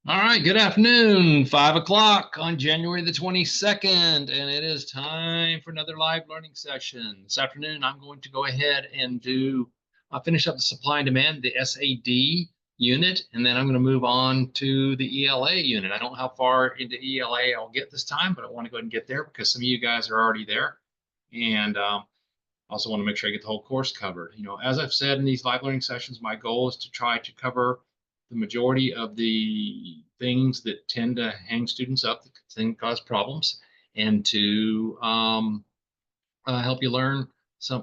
All right, good afternoon. 5 o'clock on January the 22nd, and it is time for another live learning session. This afternoon, I'm going to go ahead and finish up the supply and demand, the SAD unit, and then I'm going to move on to the ELA unit. I don't know how far into ELA I'll get this time, but I want to go ahead and get there because some of you guys are already there. And also want to make sure I get the whole course covered. As I've said in these live learning sessions, my goal is to try to cover the majority of the things that tend to hang students up, that can cause problems, and to help you learn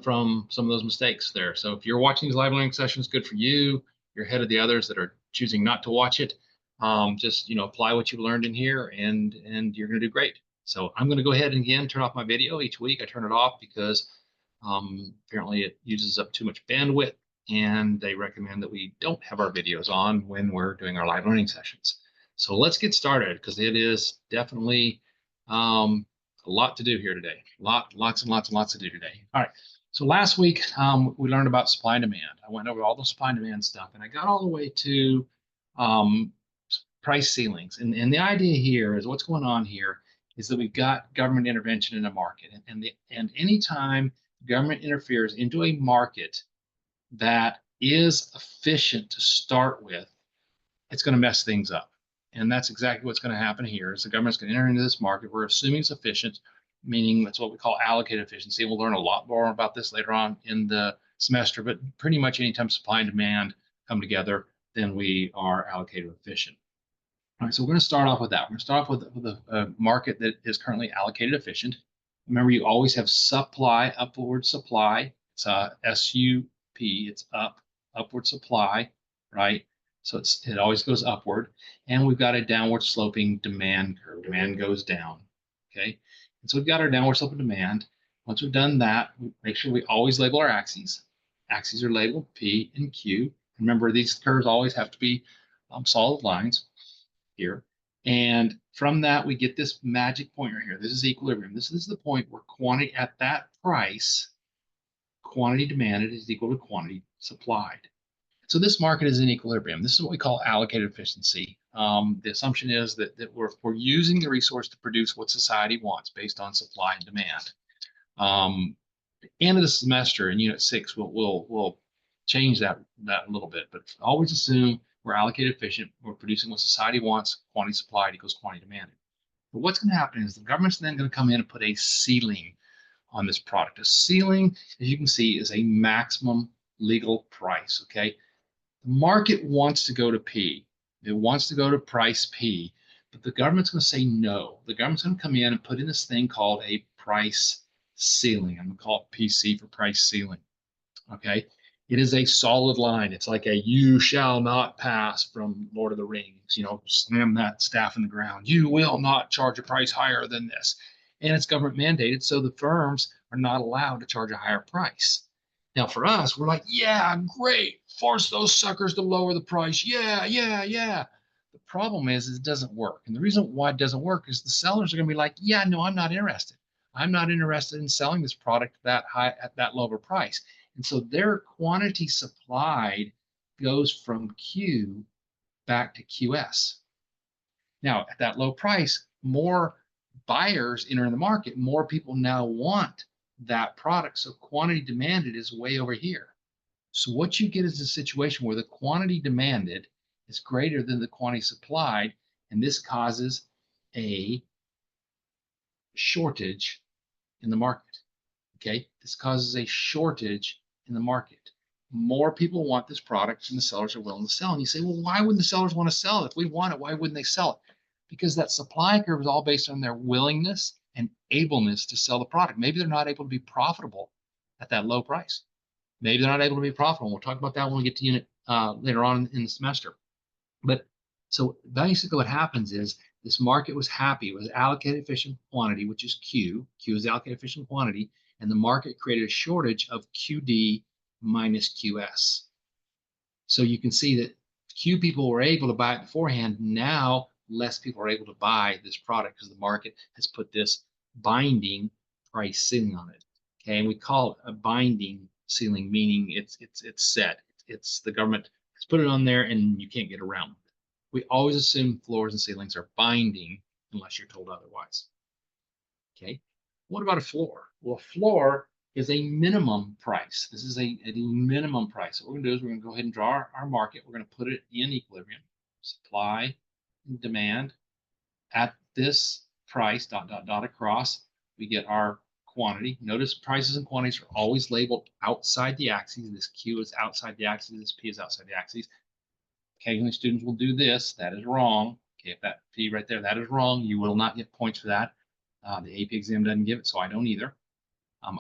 from some of those mistakes there. So if you're watching these live learning sessions, good for you. You're ahead of the others that are choosing not to watch it. Just apply what you've learned in here, and you're going to do great. So I'm going to go ahead and again turn off my video each week. I turn it off because apparently it uses up too much bandwidth, and they recommend that we don't have our videos on when we're doing our live learning sessions. So let's get started because it is definitely a lot to do here today. Lots and lots to do today. All right. So last week we learned about supply and demand. I went over all the supply and demand stuff, and I got all the way to um, price ceilings. And the idea here is what's going on here is that we've got government intervention in a market, and anytime government interferes into a market that is efficient to start with, it's going to mess things up. And that's exactly what's going to happen here. Is the government's going to enter into this market. We're assuming it's efficient, meaning that's what we call allocated efficiency. We'll learn a lot more about this later on in the semester, but pretty much anytime supply and demand come together, then we are allocated efficient. All right, so we're going to start off with that. We're going to start off with a market that is currently allocated efficient. Remember, you always have supply, upward supply. It's SUP, it's upward supply, right? So it always goes upward. And we've got a downward sloping demand curve. Demand goes down, okay? And so we've got our downward sloping demand. Once we've done that, we make sure we always label our axes. Axes are labeled P and Q. Remember, these curves always have to be solid lines here. And from that, we get this magic point right here. This is equilibrium. This is the point where quantity at that price, quantity demanded is equal to quantity supplied. So this market is in equilibrium. This is what we call allocated efficiency. The assumption is that we're using the resource to produce what society wants based on supply and demand. End of the semester in Unit 6, we'll change that a little bit, but always assume we're allocated efficient. We're producing what society wants. Quantity supplied equals quantity demanded. But what's going to happen is the government's then going to come in and put a ceiling on this product. A ceiling, as you can see, is a maximum legal price, okay? The market wants to go to P. It wants to go to price P, but the government's going to say no. The government's going to come in and put in this thing called a price ceiling. I'm going to call it PC for price ceiling, okay? It is a solid line. It's like a "you shall not pass" from Lord of the Rings. Slam that staff in the ground. You will not charge a price higher than this. And it's government mandated, so the firms are not allowed to charge a higher price. Now, for us, we're like, yeah, great. Force those suckers to lower the price. Yeah. The problem is it doesn't work. And the reason why it doesn't work is the sellers are going to be like, yeah, no, I'm not interested. I'm not interested in selling this product that high at that lower price. And so their quantity supplied goes from Q back to QS. Now, at that low price, more buyers enter the market, more people now want that product. So quantity demanded is way over here. So what you get is a situation where the quantity demanded is greater than the quantity supplied, and this causes a shortage in the market. Okay, this causes a shortage in the market. More people want this product than the sellers are willing to sell. And you say, well, why wouldn't the sellers want to sell it? If we want it, why wouldn't they sell it? Because that supply curve is all based on their willingness and ableness to sell the product. Maybe they're not able to be profitable at that low price. Maybe they're not able to be profitable. We'll talk about that when we get to unit later on in the semester. But so basically what happens is this market was happy. It was allocated efficient quantity, which is Q. Q is allocated efficient quantity. And the market created a shortage of QD minus QS. So you can see that Q people were able to buy it beforehand. Now less people are able to buy this product because the market has put this binding price ceiling on it. Okay, and we call it a binding ceiling, meaning it's set. It's the government has put it on there and you can't get around it, We always assume floors and ceilings are binding unless you're told otherwise. Okay. What about a floor? Well, a floor is a minimum price. This is a minimum price. What we're going to do is we're going to go ahead and draw our market. We're going to put it in equilibrium. Supply and demand at this price, dot, dot, dot across, we get our quantity. Notice prices and quantities are always labeled outside the axes. This Q is outside the axis. This P is outside the axis. Occasionally students will do this. That is wrong. Okay, if that P right there, that is wrong. You will not get points for that. The AP exam doesn't give it, so I don't either.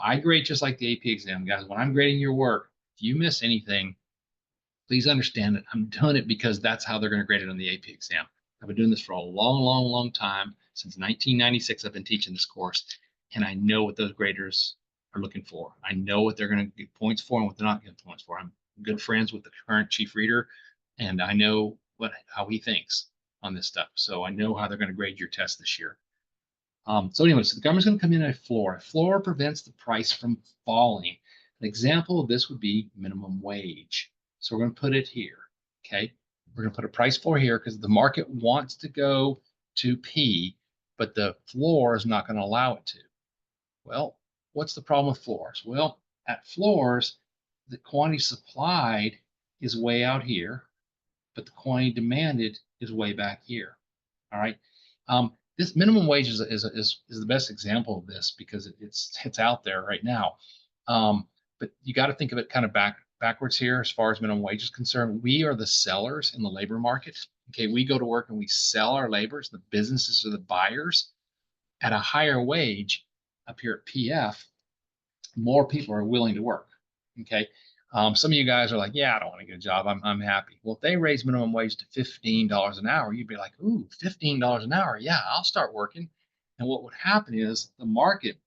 I grade just like the AP exam, guys. When I'm grading your work, if you miss anything, please understand that I'm doing it because that's how they're going to grade it on the AP exam. I've been doing this for a long, long, long time. Since 1996, I've been teaching this course, and I know what those graders are looking for. I know what they're going to get points for and what they're not getting points for. I'm good friends with the current chief reader, and I know how he thinks on this stuff. So I know how they're going to grade your test this year. So anyway, so the government's going to come in at a floor. A floor prevents the price from falling. An example of this would be minimum wage. So we're going to put it here, okay? We're going to put a price floor here because the market wants to go to P, but the floor is not going to allow it to. Well, what's the problem with floors? Well, at floors, the quantity supplied is way out here, but the quantity demanded is way back here, all right? This minimum wage is the best example of this because it's out there right now. But you got to think of it kind of backwards here as far as minimum wage is concerned. We are the sellers in the labor market. Okay, we go to work and we sell our labors. The businesses are the buyers at a higher wage up here at PF. More people are willing to work. Okay. Some of you guys are like, yeah, I don't want to get a job. I'm happy. Well, if they raise minimum wage to $15 an hour, you'd be like, ooh, $15 an hour. Yeah, I'll start working. And what would happen is the market,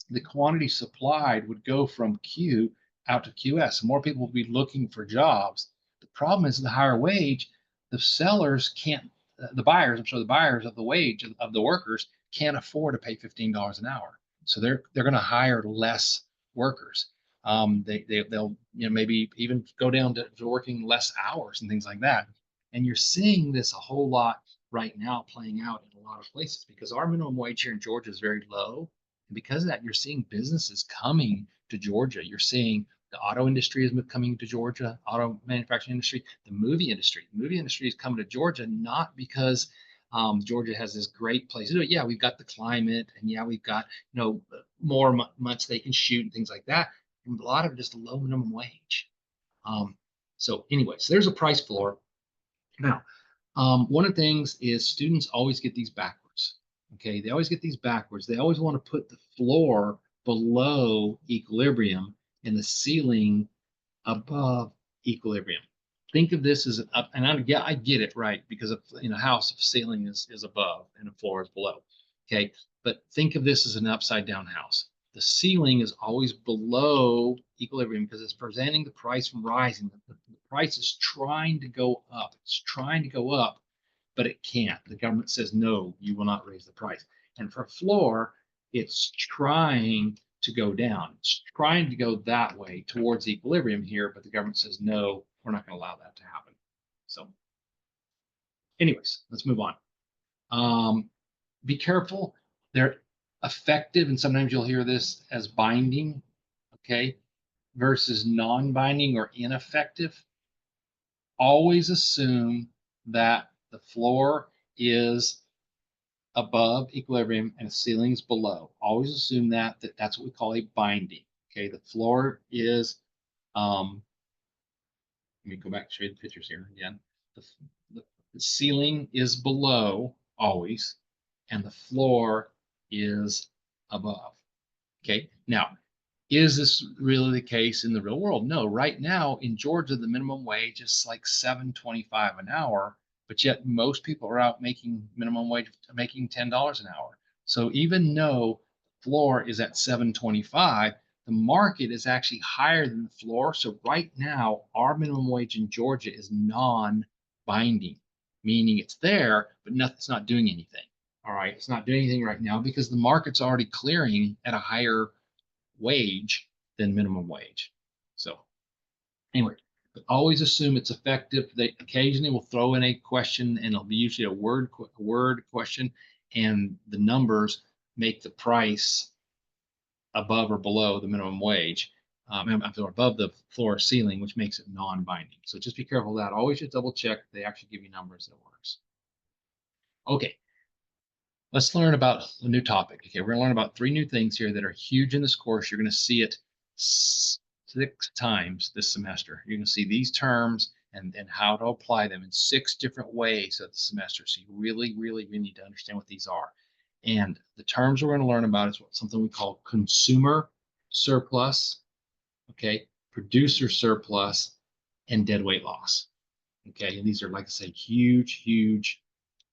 the quantity supplied would go from Q out to QS. So more people will be looking for jobs. The problem is the higher wage, the sellers can't, the buyers, I'm sorry, the buyers of the wage of the workers can't afford to pay $15 an hour. So they're going to hire less workers. They'll maybe even go down to working less hours and things like that. And you're seeing this a whole lot right now playing out in a lot of places because our minimum wage here in Georgia is very low. And because of that, you're seeing businesses coming to Georgia. You're seeing the auto industry is coming to Georgia, auto manufacturing industry, the movie industry. The movie industry is coming to Georgia not because Georgia has this great place. Yeah, we've got the climate, and yeah, we've got more months they can shoot and things like that. And a lot of just a low minimum wage. So anyway, so there's a price floor. Now, one of the things is students always get these backwards. Okay, they always get these backwards. They always want to put the floor below equilibrium and the ceiling above equilibrium. Think of this as an up, and I get it, right? Because in a house, a ceiling is above and a floor is below. Okay, but think of this as an upside down house. The ceiling is always below equilibrium because it's preventing the price from rising. The price is trying to go up. It's trying to go up, but it can't. The government says, no, you will not raise the price. And for floor, it's trying to go down. It's trying to go that way towards equilibrium here, but the government says, no, we're not going to allow that to happen. So anyways, let's move on. Be careful. They're effective, and sometimes you'll hear this as binding, okay, versus non-binding or ineffective. Always assume that the floor is above equilibrium and the ceiling is below. Always assume that's what we call a binding. Okay, the floor is, let me go back and show you the pictures here again. The ceiling is below always, and the floor is above. Okay, now, is this really the case in the real world? No, right now in Georgia, the minimum wage is like $7.25 an hour, but yet most people are out making minimum wage, making $10 an hour. So even though the floor is at $7.25, the market is actually higher than the floor. So right now, our minimum wage in Georgia is non-binding, meaning it's there, but it's not doing anything. All right, it's not doing anything right now because the market's already clearing at a higher wage than minimum wage. So anyway, But always assume it's effective. They occasionally will throw in a question, and it'll be usually a word question, and the numbers make the price above or below the minimum wage, or above the floor ceiling, which makes it non-binding. So just be careful of that. Always just double check they actually give you numbers that works. Okay, let's learn about a new topic. Okay, we're going to learn about 3 new things here that are huge in this course. You're going to see it 6 times this semester. You're going to see these terms and how to apply them in 6 different ways of the semester. So you really, really, really need to understand what these are. And the terms we're going to learn about is something we call consumer surplus, okay, producer surplus, and deadweight loss. Okay, and these are, like I say, huge, huge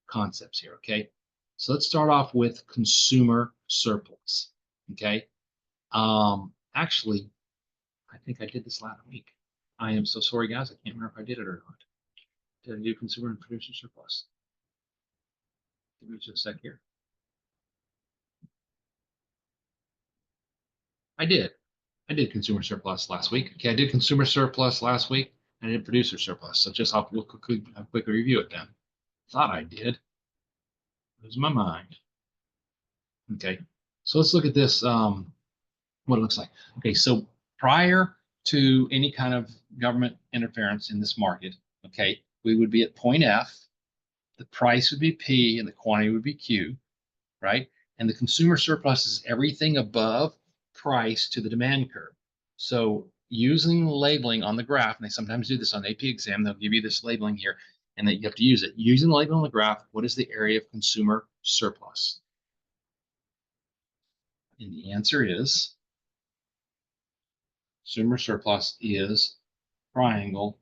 concepts here. Okay, so let's start off with consumer surplus. Okay, actually, I think I did this last week. I am so sorry, guys. I can't remember if I did it or not. Did I do consumer and producer surplus? Give me just a sec here. I did. I did consumer surplus last week. Okay, I did consumer surplus last week. And I did producer surplus. So just I'll quickly review it then. Thought I did. Lose my mind. Okay, so let's look at this. What it looks like. Okay, so prior to any kind of government interference in this market, okay, we would be at point F, the price would be P, and the quantity would be Q, right? And the consumer surplus is everything above price to the demand curve. So using labeling on the graph, and they sometimes do this on AP exam, they'll give you this labeling here, and that you have to use it. Using the labeling on the graph, what is the area of consumer surplus? And the answer is consumer surplus is triangle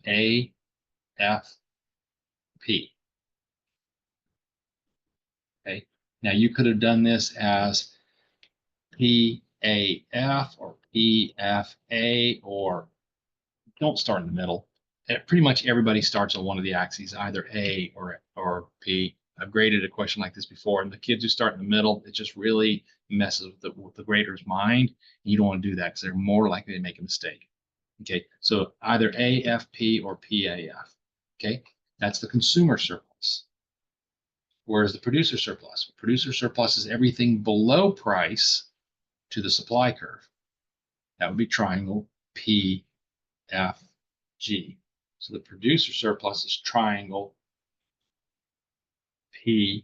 AFP. Okay. Now you could have done this as PAF or PFA, or don't start in the middle. Pretty much everybody starts on one of the axes, either A or P. I've graded a question like this before, and the kids who start in the middle, it just really messes with the grader's mind. You don't want to do that because they're more likely to make a mistake. Okay, so either AFP or PAF. Okay, that's the consumer surplus. Whereas the producer surplus? Producer surplus is everything below price to the supply curve. That would be triangle PFG. So the producer surplus is triangle PFG.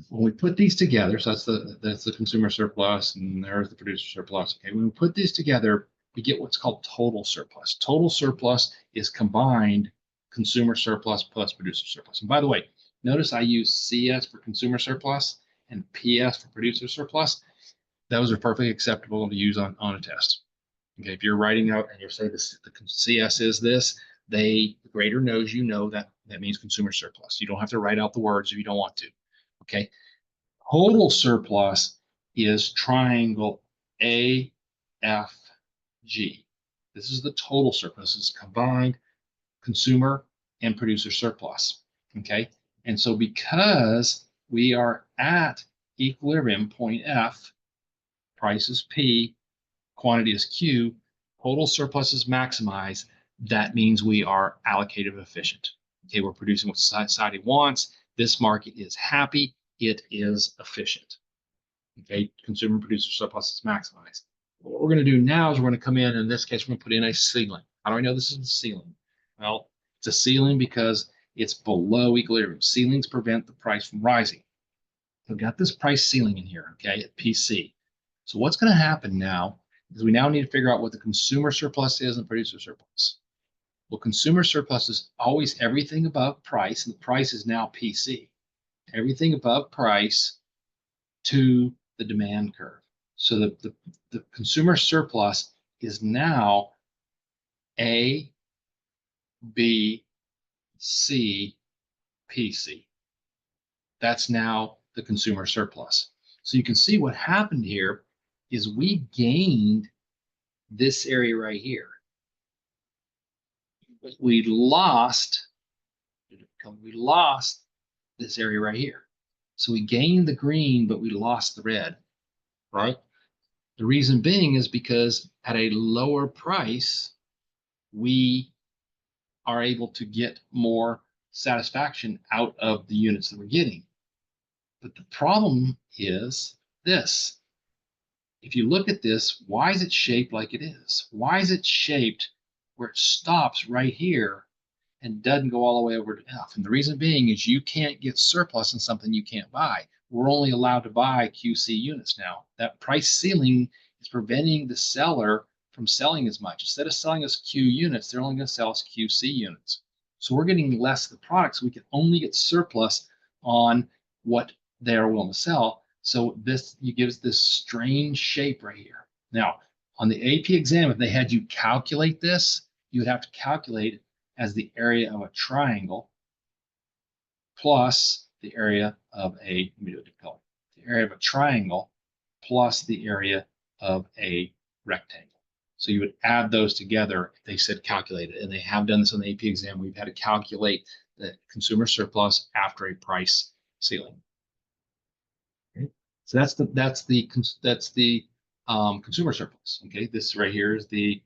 When we put these together, so that's the consumer surplus, and there's the producer surplus. Okay, when we put these together, we get what's called total surplus. Total surplus is combined consumer surplus plus producer surplus. And by the way, notice I use CS for consumer surplus and PS for producer surplus. Those are perfectly acceptable to use on a test. Okay, if you're writing out and you're saying this, the CS is this, the grader knows you know that means consumer surplus. You don't have to write out the words if you don't want to. Okay, total surplus is triangle AFG. This is the total surplus. It's combined consumer and producer surplus. Okay, and so because we are at equilibrium, point F, price is P, quantity is Q, total surplus is maximized. That means we are allocative efficient. Okay, we're producing what society wants. This market is happy. It is efficient. Okay, consumer producer surplus is maximized. What we're going to do now is we're going to come in this case, we're going to put in a ceiling. How do I know this is a ceiling? Well, it's a ceiling because it's below equilibrium. Ceilings prevent the price from rising. So we've got this price ceiling in here, okay, at PC. So what's going to happen now is we now need to figure out what the consumer surplus is and producer surplus. Well, consumer surplus is always everything above price, and the price is now PC. Everything above price to the demand curve. So the consumer surplus is now A, B, C, PC. That's now the consumer surplus. So you can see what happened here is we gained this area right here. But we lost this area right here. So we gained the green, but we lost the red, right? The reason being is because at a lower price, we are able to get more satisfaction out of the units that we're getting. But the problem is this. If you look at this, why is it shaped like it is? Why is it shaped where it stops right here and doesn't go all the way over to F? And the reason being is you can't get surplus in something you can't buy. We're only allowed to buy QC units now. That price ceiling is preventing the seller from selling as much. Instead of selling us Q units, they're only going to sell us QC units. So we're getting less of the products. We can only get surplus on what they're willing to sell. So this gives this strange shape right here. Now, on the AP exam, if they had you calculate this, you would have to calculate as the area of a triangle plus the area of a, let me do it in color, the area of a triangle plus the area of a rectangle. So you would add those together if they said calculate it, and they have done this on the AP exam. We've had to calculate the consumer surplus after a price ceiling. Okay. So that's the consumer surplus. Okay, this right here is the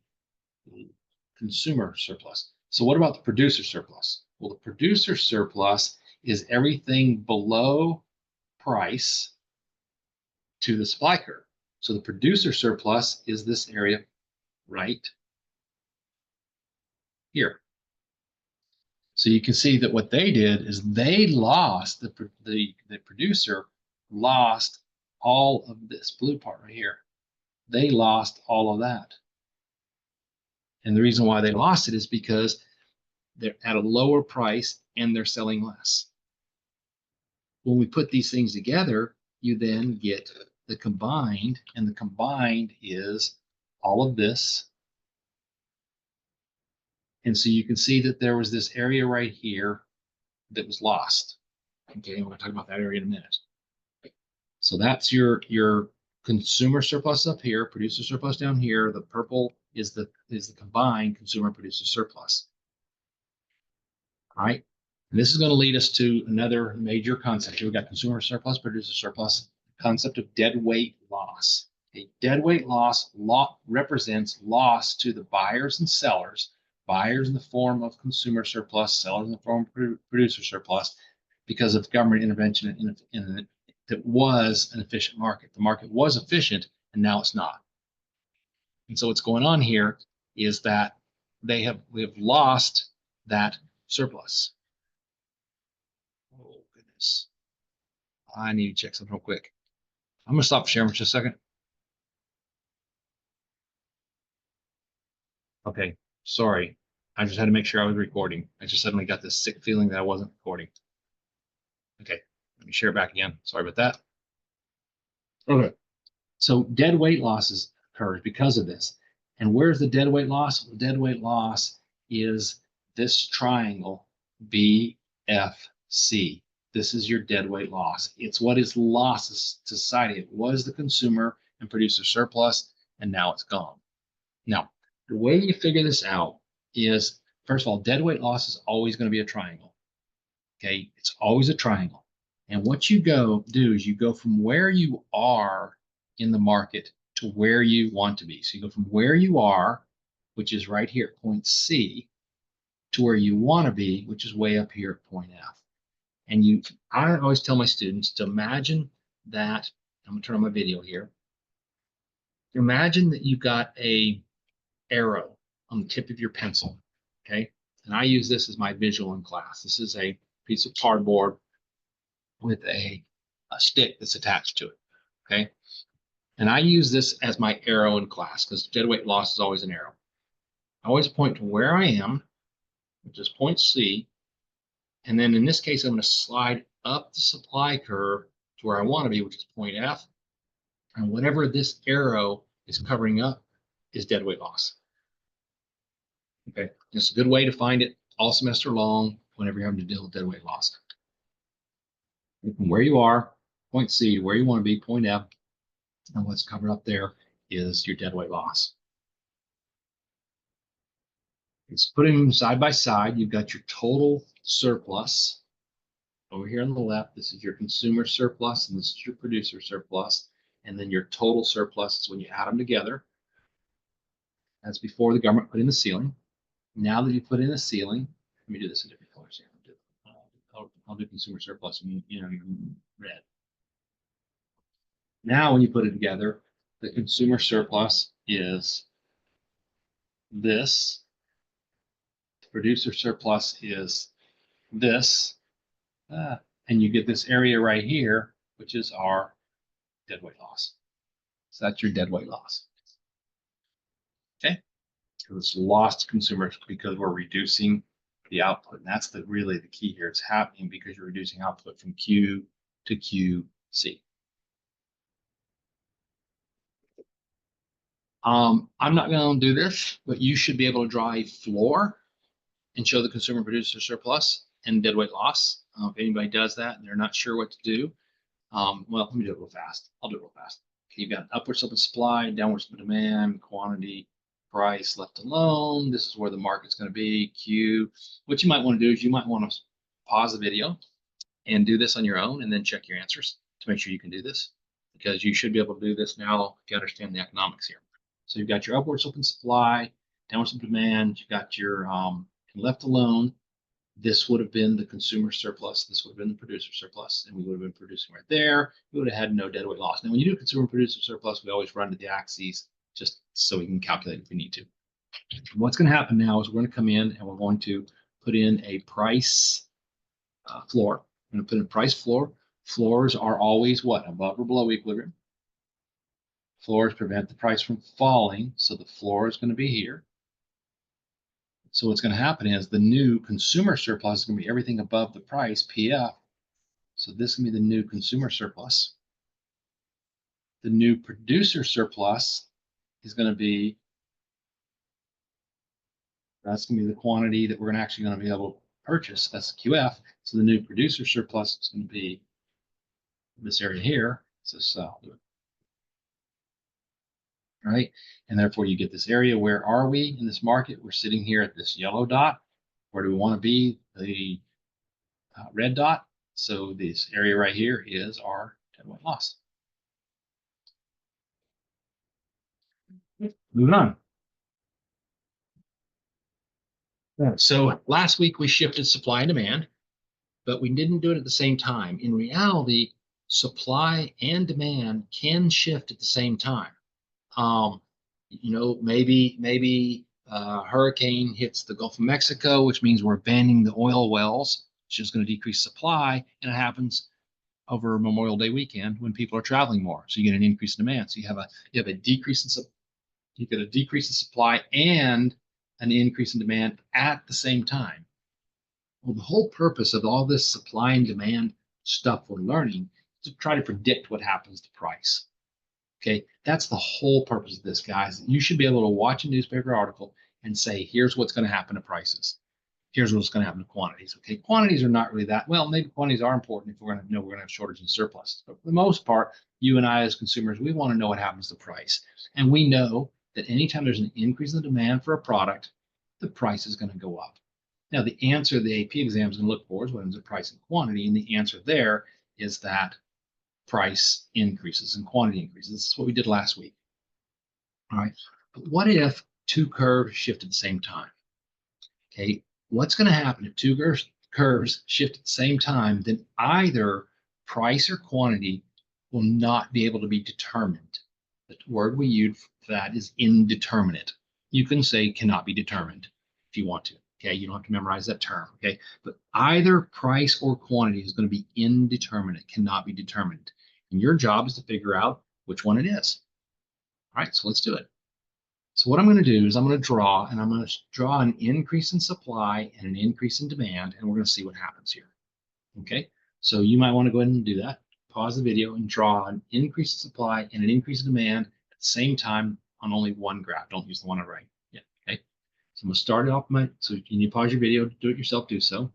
consumer surplus. So what about the producer surplus? Well, the producer surplus is everything below price to the supply curve. So the producer surplus is this area right here. So you can see that what they did is they lost, the producer lost all of this blue part right here. They lost all of that. And the reason why they lost it is because they're at a lower price and they're selling less. When we put these things together, you then get the combined, and the combined is all of this. And so you can see that there was this area right here that was lost. Okay, I'm going to talk about that area in a minute. So that's your consumer surplus up here, producer surplus down here. The purple is the combined consumer producer surplus. All right. And this is going to lead us to another major concept. Here we've got consumer surplus, producer surplus, concept of dead weight loss. A dead weight loss represents loss to the buyers and sellers, buyers in the form of consumer surplus, sellers in the form of producer surplus, because of government intervention that was an efficient market. The market was efficient, and now it's not. And so what's going on here is that we have lost that surplus. Oh, goodness. I need to check something real quick. I'm going to stop sharing for just a second. Okay, sorry. I just had to make sure I was recording. I just suddenly got this sick feeling that I wasn't recording. Okay, let me share it back again. Sorry about that. Okay, so dead weight losses occurs because of this. And where's the dead weight loss? The dead weight loss is this triangle BFC. This is your dead weight loss. It's what is lost to society. It was the consumer and producer surplus, and now it's gone. Now, the way you figure this out is, first of all, dead weight loss is always going to be a triangle. Okay, it's always a triangle. And what you do is you go from where you are in the market to where you want to be. So you go from where you are, which is right here at point C, to where you want to be, which is way up here at point F. And I always tell my students to imagine that, I'm going to turn on my video here. Imagine that you've got a arrow on the tip of your pencil, okay? And I use this as my visual in class. This is a piece of cardboard with a stick that's attached to it, okay? And I use this as my arrow in class because dead weight loss is always an arrow. I always point to where I am, which is point C, and then in this case, I'm going to slide up the supply curve to where I want to be, which is point F, and whatever this arrow is covering up is dead weight loss. Okay, it's a good way to find it all semester long whenever you're having to deal with dead weight loss. From where you are, point C, to where you want to be, point F, and what's covered up there is your dead weight loss. It's putting them side by side. You've got your total surplus over here on the left. This is your consumer surplus, and this is your producer surplus. And then your total surplus is when you add them together. That's before the government put in the ceiling. Now that you put in a ceiling, let me do this in different colors here. I'll do consumer surplus in red. Now, when you put it together, the consumer surplus is this. The producer surplus is this. And you get this area right here, which is our deadweight loss. So that's your deadweight loss. Okay? Because it's lost to consumers because we're reducing the output. And that's really the key here. It's happening because you're reducing output from Q to QC. I'm not going to do this, but you should be able to draw a floor and show the consumer producer surplus and deadweight loss. If anybody does that and they're not sure what to do, well, let me do it real fast. I'll do it real fast. Okay, you've got an upward slope of supply, downward slope of demand, quantity, price left alone. This is where the market's going to be, Q. What you might want to do is you might want to pause the video and do this on your own and then check your answers to make sure you can do this, because you should be able to do this now if you understand the economics here. So you've got your upward slope in supply, downward slope demand, you've got your left alone. This would have been the consumer surplus. This would have been the producer surplus, and we would have been producing right there. We would have had no deadweight loss. Now, when you do consumer producer surplus, we always run to the axes just so we can calculate if we need to. What's going to happen now is we're going to come in and we're going to put in a price floor. I'm going to put in a price floor. Floors are always what? Above or below equilibrium. Floors prevent the price from falling, so the floor is going to be here. So what's going to happen is the new consumer surplus is going to be everything above the price, PF. So this is going to be the new consumer surplus. The new producer surplus is going to be, that's going to be the quantity that we're actually going to be able to purchase. That's QF. So the new producer surplus is going to be this area here. So I'll do it. Right? And therefore you get this area. Where are we in this market? We're sitting here at this yellow dot. Where do we want to be? The red dot. So this area right here is our deadweight loss. Moving on. So last week we shifted supply and demand, but we didn't do it at the same time. In reality, supply and demand can shift at the same time. Maybe hurricane hits the Gulf of Mexico, which means we're abandoning the oil wells, which is going to decrease supply, and it happens over Memorial Day weekend when people are traveling more. So you get an increase in demand. So you have a decrease in supply and an increase in demand at the same time. Well, the whole purpose of all this supply and demand stuff we're learning is to try to predict what happens to price. Okay, that's the whole purpose of this, guys. You should be able to watch a newspaper article and say, here's what's going to happen to prices. Here's what's going to happen to quantities. Okay, quantities are not really that, well, maybe quantities are important if we're going to have shortage and surplus. But for the most part, you and I as consumers, we want to know what happens to price. And we know that anytime there's an increase in the demand for a product, the price is going to go up. Now, the answer the AP exam is going to look for is what is the price and quantity. And the answer there is that price increases and quantity increases. This is what we did last week. All right. But what if two curves shift at the same time? Okay. What's going to happen if two curves shift at the same time? Then either price or quantity will not be able to be determined. The word we use for that is indeterminate. You can say cannot be determined if you want to. Okay, you don't have to memorize that term. Okay, but either price or quantity is going to be indeterminate, cannot be determined. And your job is to figure out which one it is. All right, so let's do it. So what I'm going to do is I'm going to draw an increase in supply and an increase in demand, and we're going to see what happens here. Okay, so you might want to go ahead and do that. Pause the video and draw an increase in supply and an increase in demand at the same time on only one graph. Don't use the one on the right. Yeah, okay. So I'm going to start it off so can you pause your video, do it yourself, do so.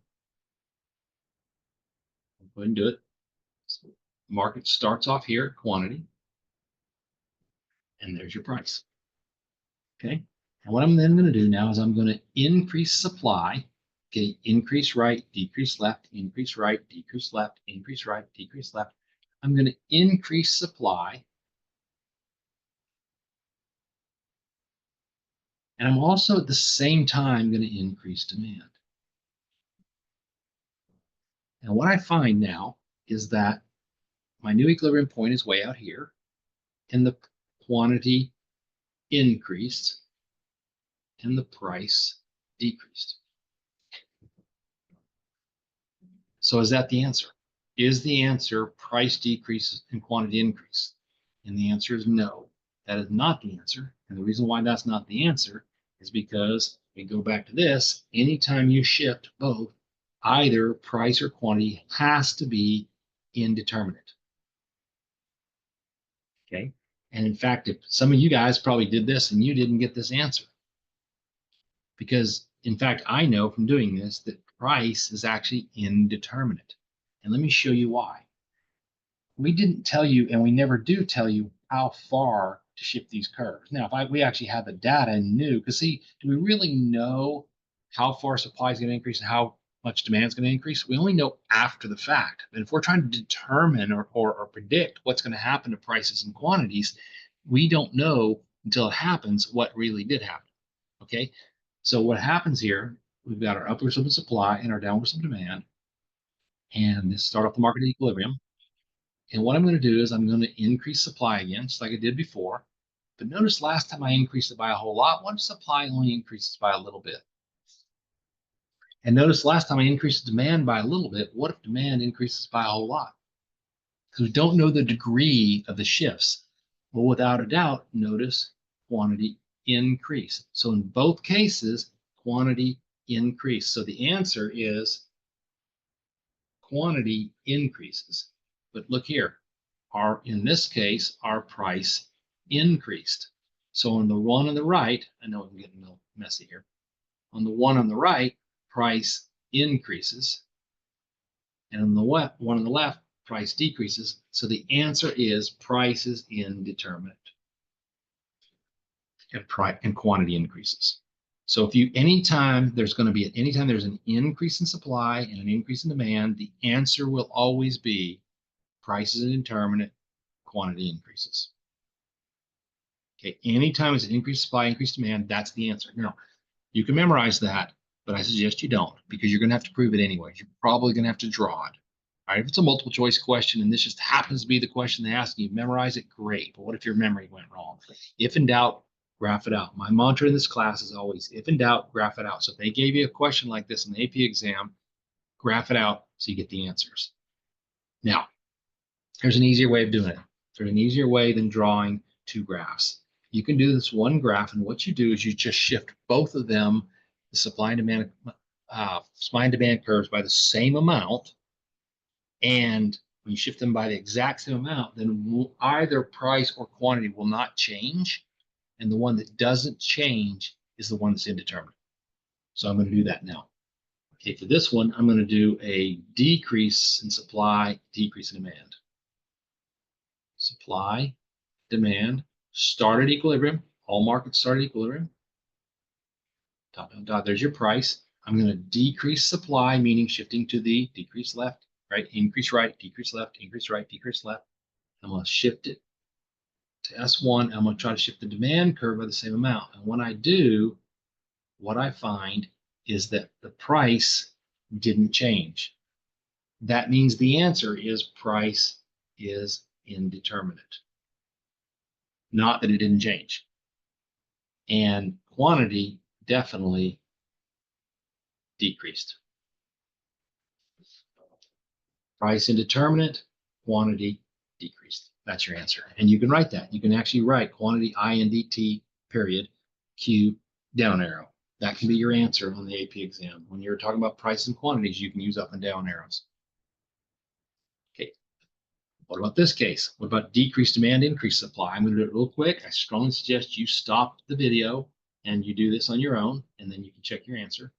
Go ahead and do it. So market starts off here, quantity, and there's your price. Okay, and what I'm then going to do now is I'm going to increase supply. Okay, increase right, decrease left, increase right, decrease left, increase right, decrease left. I'm going to increase supply And I'm also at the same time going to increase demand. And what I find now is that my new equilibrium point is way out here, and the quantity increased and the price decreased. So is that the answer? Is the answer price decrease and quantity increase? And the answer is no. That is not the answer. And the reason why that's not the answer is because we go back to this. Anytime you shift both, either price or quantity has to be indeterminate. Okay. And in fact, if some of you guys probably did this and you didn't get this answer, because in fact, I know from doing this that price is actually indeterminate. And let me show you why. We didn't tell you, and we never do tell you how far to shift these curves. Now, if we actually had the data and knew, because see, do we really know how far supply is going to increase and how much demand is going to increase? We only know after the fact. But if we're trying to determine or predict what's going to happen to prices and quantities, we don't know until it happens what really did happen. Okay, so what happens here, we've got our upward slope of supply and our downward slope of demand, and this start off the market equilibrium. And what I'm going to do is I'm going to increase supply again, just like I did before. But notice last time I increased it by a whole lot, what if supply only increases by a little bit? And notice last time I increased demand by a little bit, what if demand increases by a whole lot? Because we don't know the degree of the shifts. Well, without a doubt, notice quantity increase. So in both cases, quantity increase. So the answer is quantity increases. But look here, in this case, our price increased. So on the one on the right, I know I'm getting a little messy here. On the one on the right, price increases. And on the one on the left, price decreases. So the answer is price is indeterminate and quantity increases. So if you anytime there's an increase in supply and an increase in demand, the answer will always be price is indeterminate, quantity increases. Okay, anytime it's an increased supply, increased demand, that's the answer. Now, you can memorize that, but I suggest you don't because you're going to have to prove it anyway. You're probably going to have to draw it. All right, if it's a multiple choice question and this just happens to be the question they ask you, memorize it, great. But what if your memory went wrong? If in doubt, graph it out. My mantra in this class is always, if in doubt, graph it out. So if they gave you a question like this in the AP exam, graph it out so you get the answers. Now, there's an easier way of doing it. There's an easier way than drawing two graphs. You can do this one graph, and what you do is you just shift both of them, the supply and demand curves by the same amount. And when you shift them by the exact same amount, then either price or quantity will not change. And the one that doesn't change is the one that's indeterminate. So I'm going to do that now. Okay, for this one, I'm going to do a decrease in supply, decrease in demand. Supply, demand, start at equilibrium. All markets start at equilibrium. Dot, dot, dot. There's your price. I'm going to decrease supply, meaning shifting to the decrease left, right? Increase right, decrease left, increase right, decrease left. I'm going to shift it to S1. I'm going to try to shift the demand curve by the same amount. And when I do, what I find is that the price didn't change. That means the answer is price is indeterminate. Not that it didn't change. And quantity definitely decreased. Price indeterminate, quantity decreased. That's your answer. And you can write that. You can actually write quantity INDT period Q down arrow. That can be your answer on the AP exam. When you're talking about price and quantities, you can use up and down arrows. Okay. What about this case? What about decreased demand, increased supply? I'm going to do it real quick. I strongly suggest you stop the video and you do this on your own, and then you can check your answer.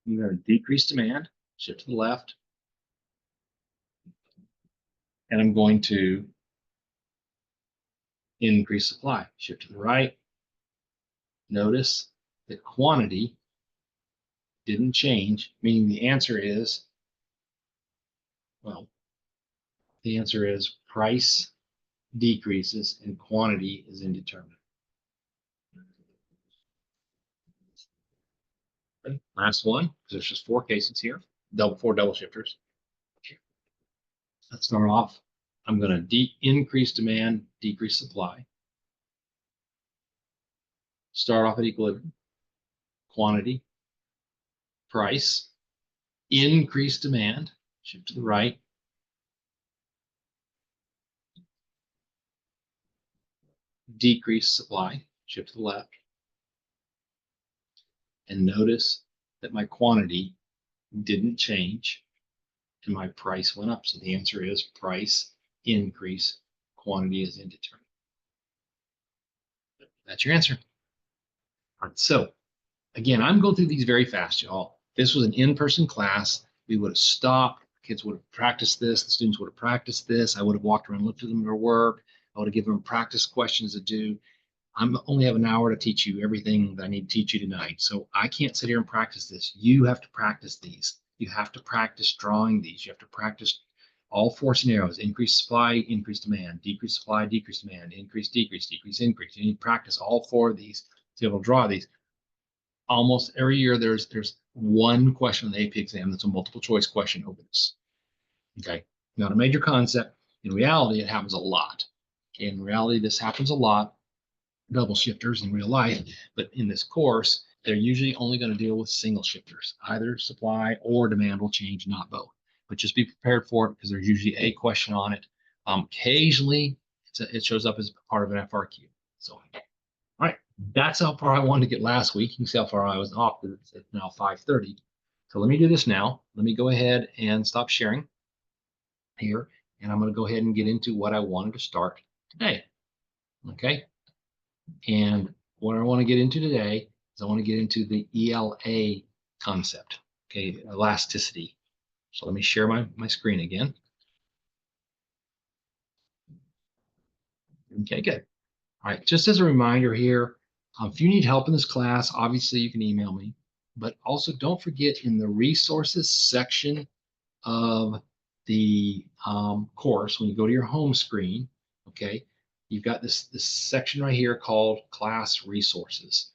I'm going to decrease demand, shift to the left, and I'm going to increase supply, shift to the right. Notice that quantity didn't change, meaning the answer is Well, the answer is price decreases and quantity is indeterminate. Okay. Last one, because there's just 4 cases here, four double shifters. Let's start off. I'm going to increase demand, decrease supply. Start off at equilibrium. Quantity, price, increase demand, shift to the right, decrease supply, shift to the left. And notice that my quantity didn't change and my price went up. So the answer is price increase, quantity is indeterminate. That's your answer. All right, so again, I'm going through these very fast, y'all. This was an in-person class. We would have stopped. Kids would have practiced this. The students would have practiced this. I would have walked around and looked at them their work. I would have given them practice questions to do. I'm only have an hour to teach you everything that I need to teach you tonight. So I can't sit here and practice this. You have to practice these. You have to practice drawing these. You have to practice all 4 scenarios: increase supply, increase demand, decrease supply, decrease demand, increase, decrease, decrease, increase. You need to practice all 4 of these to be able to draw these. Almost every year there's one question on the AP exam that's a multiple choice question over this. Okay, not a major concept. In reality, it happens a lot. Okay, in reality, this happens a lot. Double shifters in real life, but in this course, they're usually only going to deal with single shifters. Either supply or demand will change, not both. But just be prepared for it because there's usually a question on it. Occasionally, it shows up as part of an FRQ. So, all right, that's how far I wanted to get last week. You can see how far I was off. It's now 5:30. So let me do this now. Let me go ahead and stop sharing here, and I'm going to go ahead and get into what I wanted to start today. Okay. And what I want to get into today is I want to get into the ELA concept, okay, elasticity. So let me share my screen again. Okay, good. All right, just as a reminder here, if you need help in this class, obviously you can email me, but also don't forget in the resources section of the course, when you go to your home screen, okay, you've got this section right here called class resources.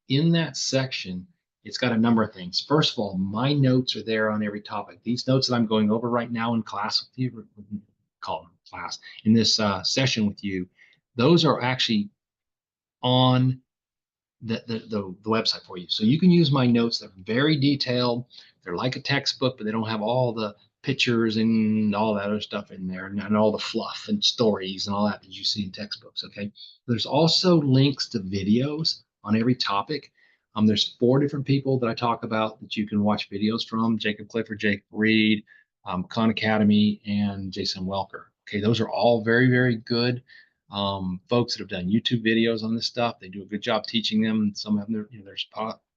In that section, it's got a number of things. First of all, my notes are there on every topic. These notes that I'm going over right now in class with you, call them class, in this session with you, those are actually on the website for you. So you can use my notes. They're very detailed. They're like a textbook, but they don't have all the pictures and all that other stuff in there and all the fluff and stories and all that you see in textbooks. Okay. There's also links to videos on every topic. There's 4 different people that I talk about that you can watch videos from: Jacob Clifford, Jake Reed, Khan Academy, and Jason Welker. Okay. Those are all very, very good folks that have done YouTube videos on this stuff. They do a good job teaching them. Some of them, there's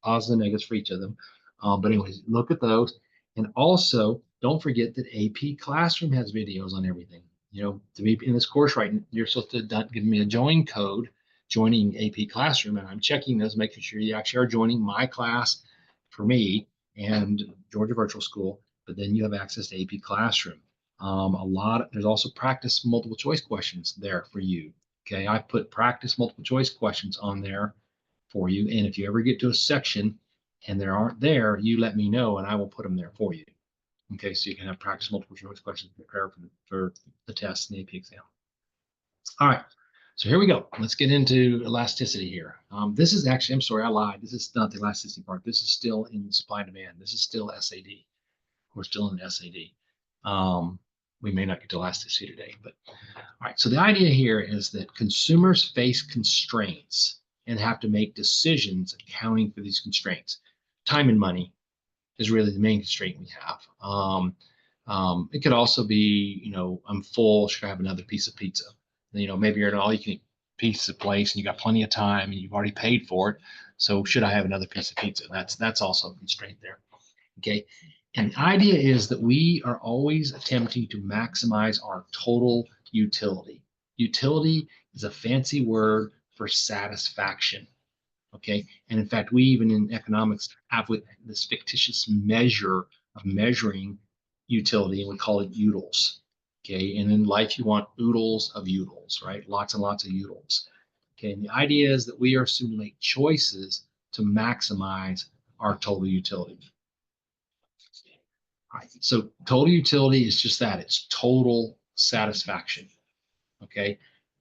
positives and negatives for each of them. But anyways, look at those. And also, don't forget that AP Classroom has videos on everything. To be in this course, right, you're supposed to give me a join code, joining AP Classroom, and I'm checking those, making sure you actually are joining my class for me and Georgia Virtual School. But then you have access to AP Classroom. There's also practice multiple choice questions there for you. Okay, I put practice multiple choice questions on there for you. And if you ever get to a section and there aren't there, you let me know and I will put them there for you. Okay, so you can have practice multiple choice questions prepared for the test and the AP exam. All right, so here we go. Let's get into elasticity here. This is actually, I'm sorry, I lied. This is not the elasticity part. This is still in supply and demand. This is still SAD. We're still in SAD. We may not get to elasticity today, but all right. So the idea here is that consumers face constraints and have to make decisions accounting for these constraints. Time and money is really the main constraint we have. It could also be, I'm full, should I have another piece of pizza? Maybe you're an all-you-can-eat pizza place and you got plenty of time and you've already paid for it. So should I have another piece of pizza? That's also a constraint there. Okay. And the idea is that we are always attempting to maximize our total utility. Utility is a fancy word for satisfaction. Okay. And in fact, we even in economics have this fictitious measure of measuring utility, and we call it oodles. Okay, and in life you want oodles of oodles, right? Lots and lots of oodles. Okay, and the idea is that we are to make choices to maximize our total utility. All right, so total utility is just that, it's total satisfaction. Okay.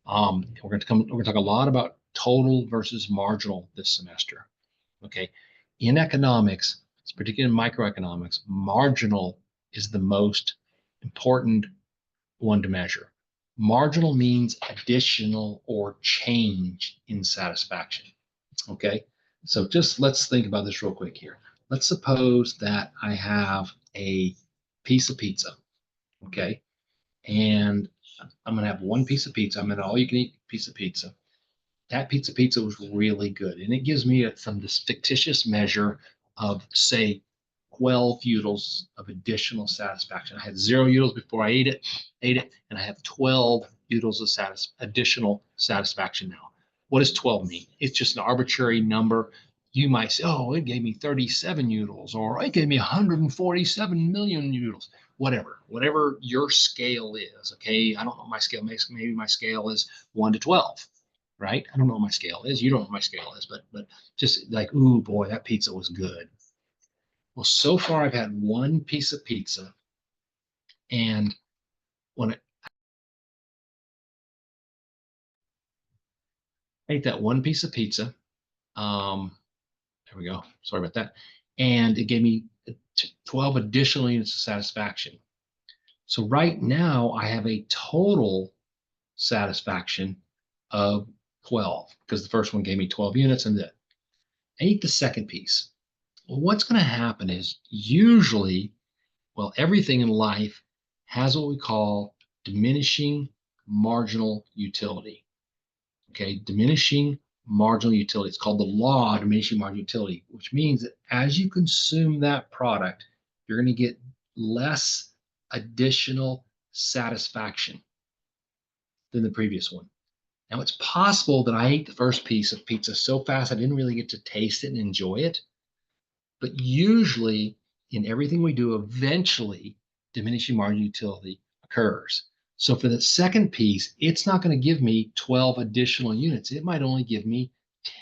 We're going to talk a lot about total versus marginal this semester. Okay. In economics, particularly in microeconomics, marginal is the most important one to measure. Marginal means additional or change in satisfaction. Okay. So just let's think about this real quick here. Let's suppose that I have a piece of pizza. Okay. And I'm going to have one piece of pizza. I'm going to all you can eat piece of pizza. That pizza was really good. And it gives me some this fictitious measure of, say, 12 utils of additional satisfaction. I had 0 utils before I ate it, and I have 12 utils of additional satisfaction now. What does 12 mean? It's just an arbitrary number. You might say, oh, it gave me 37 utils, or it gave me 147 million utils, whatever your scale is. Okay, I don't know what my scale makes. Maybe my scale is 1 to 12. Right? I don't know what my scale is. You don't know what my scale is, but just like, ooh, boy, that pizza was good. Well, so far I've had one piece of pizza, and when I ate that one piece of pizza, there we go. Sorry about that. And it gave me 12 additional units of satisfaction. So right now I have a total satisfaction of 12 because the first one gave me 12 units, and I ate the second piece. Well, what's going to happen is usually, well, everything in life has what we call diminishing marginal utility. Okay, diminishing marginal utility. It's called the law of diminishing marginal utility, which means that as you consume that product, you're going to get less additional satisfaction than the previous one. Now, it's possible that I ate the first piece of pizza so fast I didn't really get to taste it and enjoy it. But usually, in everything we do, eventually diminishing marginal utility occurs. So for the second piece, it's not going to give me 12 additional units. It might only give me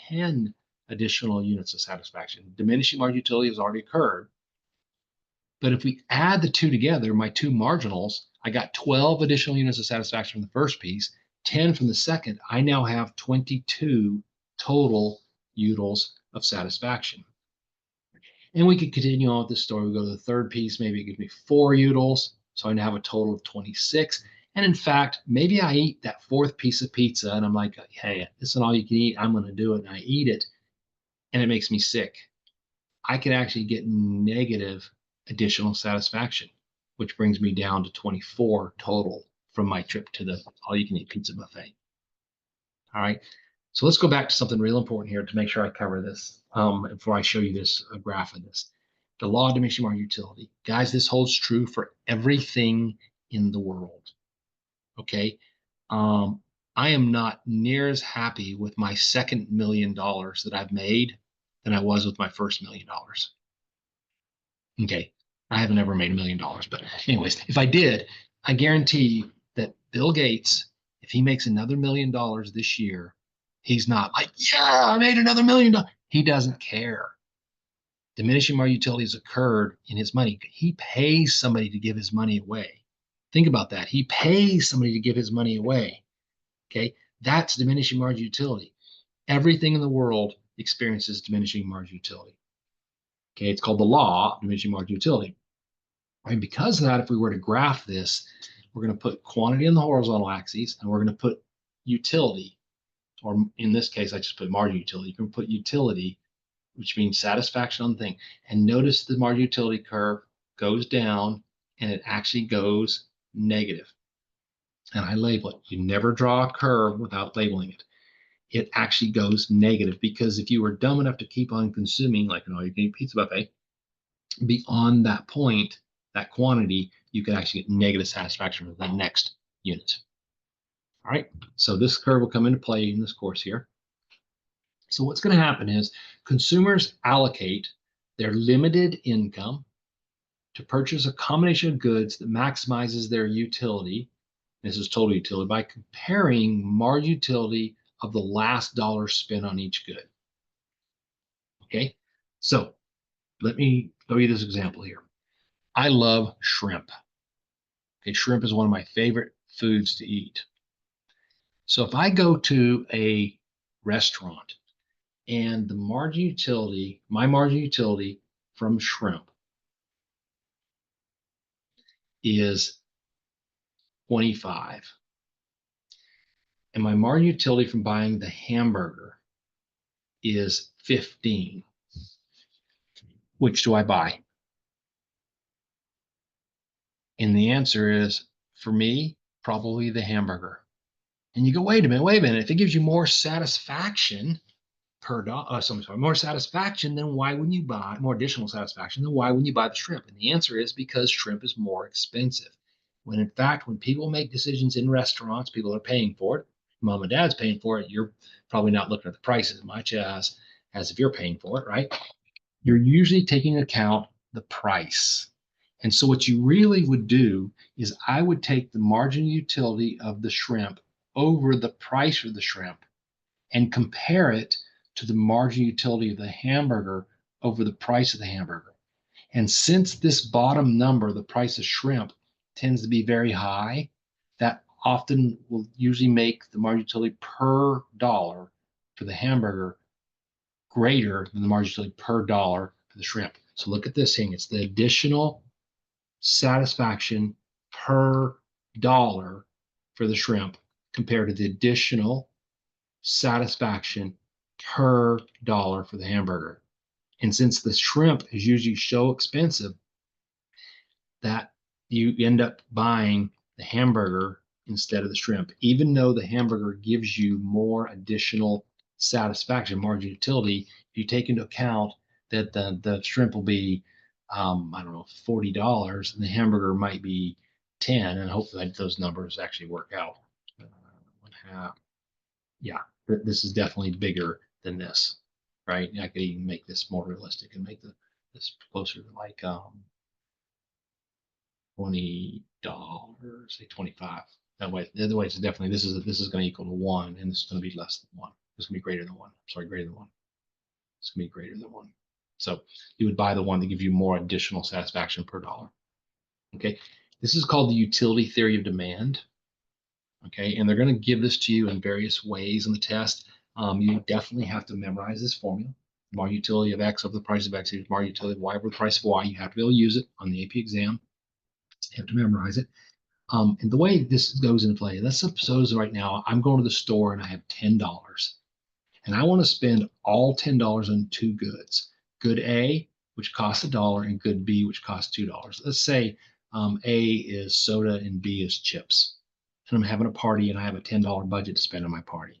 10 additional units of satisfaction. Diminishing marginal utility has already occurred. But if we add the two together, my two marginals, I got 12 additional units of satisfaction from the first piece, 10 from the second. I now have 22 total utils of satisfaction. And we could continue on with this story. We go to the third piece. Maybe it gives me 4 utils. So I now have a total of 26. And in fact, maybe I eat that fourth piece of pizza and I'm like, hey, this is all you can eat. I'm going to do it. And I eat it and it makes me sick. I can actually get negative additional satisfaction, which brings me down to 24 total from my trip to the all you can eat pizza buffet. All right. So let's go back to something real important here to make sure I cover this before I show you this graph of this. The law of diminishing marginal utility. Guys, this holds true for everything in the world. Okay. I am not near as happy with my second $1 million that I've made than I was with my first $1 million. Okay. I haven't ever made $1 million, but anyways, if I did, I guarantee that Bill Gates, if he makes another $1 million this year, he's not like, yeah, I made another $1 million. He doesn't care. Diminishing marginal utility has occurred in his money. He pays somebody to give his money away. Think about that. He pays somebody to give his money away. Okay. That's diminishing marginal utility. Everything in the world experiences diminishing marginal utility. Okay. It's called the law of diminishing marginal utility. And because of that, if we were to graph this, we're going to put quantity on the horizontal axis and we're going to put utility, or in this case, I just put marginal utility. You can put utility, which means satisfaction on the thing. And notice the marginal utility curve goes down and it actually goes negative. And I label it. You never draw a curve without labeling it. It actually goes negative because if you were dumb enough to keep on consuming, like an all-you-can-eat pizza buffet, beyond that point, that quantity, you can actually get negative satisfaction with the next unit. All right, so this curve will come into play in this course here. So what's going to happen is consumers allocate their limited income to purchase a combination of goods that maximizes their utility. This is total utility by comparing margin utility of the last dollar spent on each good. Okay, so let me show you this example here. I love shrimp. Okay, shrimp is one of my favorite foods to eat. So if I go to a restaurant and the margin utility, my margin utility from shrimp is 25, and my margin utility from buying the hamburger is 15, which do I buy? And the answer is, for me, probably the hamburger. And you go, wait a minute. If it gives you more satisfaction per dollar, more satisfaction, then why wouldn't you buy more additional satisfaction? Then why wouldn't you buy the shrimp? And the answer is because shrimp is more expensive. When in fact, when people make decisions in restaurants, people are paying for it. Mom and dad's paying for it. You're probably not looking at the price as much as if you're paying for it, right? You're usually taking into account the price. And so what you really would do is I would take the margin utility of the shrimp over the price of the shrimp and compare it to the margin utility of the hamburger over the price of the hamburger. And since this bottom number, the price of shrimp, tends to be very high, that often will usually make the margin utility per dollar for the hamburger greater than the margin utility per dollar for the shrimp. So look at this thing. It's the additional satisfaction per dollar for the shrimp compared to the additional satisfaction per dollar for the hamburger. And since the shrimp is usually so expensive that you end up buying the hamburger instead of the shrimp, even though the hamburger gives you more additional satisfaction, margin utility, if you take into account that the shrimp will be, I don't know, $40 and the hamburger might be 10, and hopefully those numbers actually work out. Yeah, this is definitely bigger than this, right? I could even make this more realistic and make this closer to like $20, say 25. That way, the other way is definitely this is going to equal to 1, and this is going to be less than 1. This is going to be greater than 1. Sorry, greater than 1. It's going to be greater than 1. So you would buy the one that gives you more additional satisfaction per dollar. Okay, this is called the utility theory of demand. Okay, and they're going to give this to you in various ways in the test. You definitely have to memorize this formula. Margin utility of X over the price of X equals margin utility of Y over the price of Y. You have to be able to use it on the AP exam. You have to memorize it. And the way this goes into play, let's suppose right now I'm going to the store and I have $10, and I want to spend all $10 on two goods. Good A, which costs $1, and good B, which costs $2. Let's say A is soda and B is chips. And I'm having a party and I have a $10 budget to spend on my party.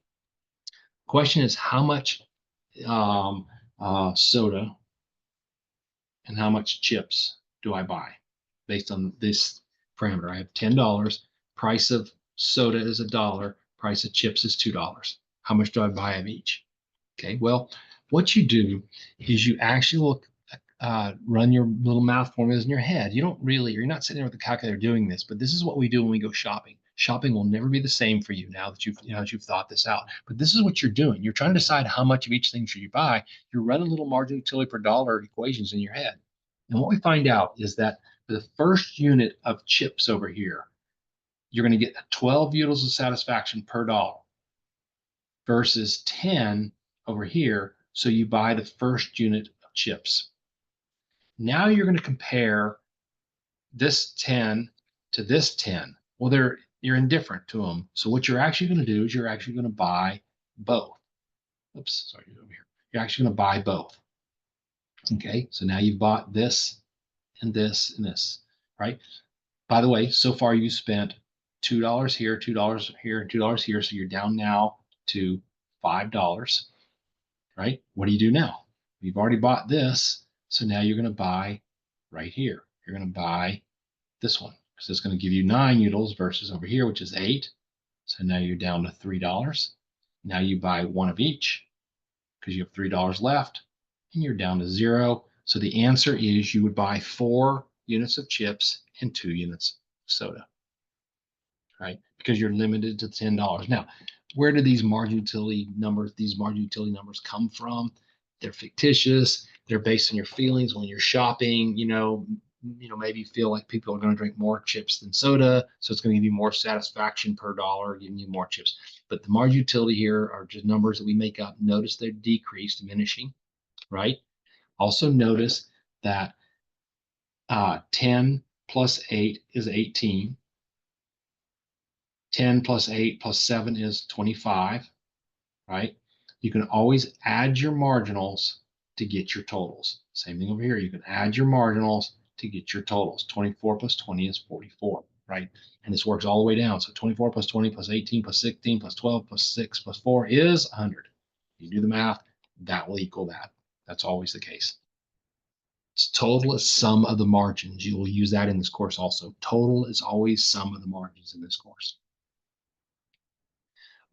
Question is, how much soda and how much chips do I buy based on this parameter? I have $10, price of soda is $1, price of chips is $2. How much do I buy of each? Okay, well, what you do is you actually will run your little math formulas in your head. You're not sitting there with the calculator doing this, but this is what we do when we go shopping. Shopping will never be the same for you now that you've thought this out. But this is what you're doing. You're trying to decide how much of each thing should you buy. You're running little margin utility per dollar equations in your head. And what we find out is that for the first unit of chips over here, you're going to get 12 units of satisfaction per dollar versus 10 over here. So you buy the first unit of chips. Now you're going to compare this 10 to this 10. Well, you're indifferent to them. So what you're actually going to do is you're actually going to buy both. Oops, sorry, over here. You're actually going to buy both. Okay, so now you've bought this and this and this, right? By the way, so far you spent $2 here, $2 here, and $2 here. So you're down now to $5, right? What do you do now? You've already bought this. So now you're going to buy right here. You're going to buy this one because it's going to give you 9 noodles versus over here, which is 8. So now you're down to $3. Now you buy one of each because you have $3 left and you're down to 0. So the answer is you would buy 4 units of chips and 2 units of soda, right? Because you're limited to $10. Now, where do these margin utility numbers come from? They're fictitious. They're based on your feelings when you're shopping. Maybe you feel like people are going to drink more chips than soda, so it's going to give you more satisfaction per dollar, giving you more chips. But the margin utility here are just numbers that we make up. Notice they're decreased, diminishing, right? Also notice that 10 plus 8 is 18. 10 plus 8 plus 7 is 25, right? You can always add your marginals to get your totals. Same thing over here. You can add your marginals to get your totals. 24 plus 20 is 44, right? And this works all the way down. So 24 plus 20 plus 18 plus 16 plus 12 plus 6 plus 4 is 100. You do the math, that will equal that. That's always the case. It's total is sum of the margins. You will use that in this course also. Total is always sum of the margins in this course.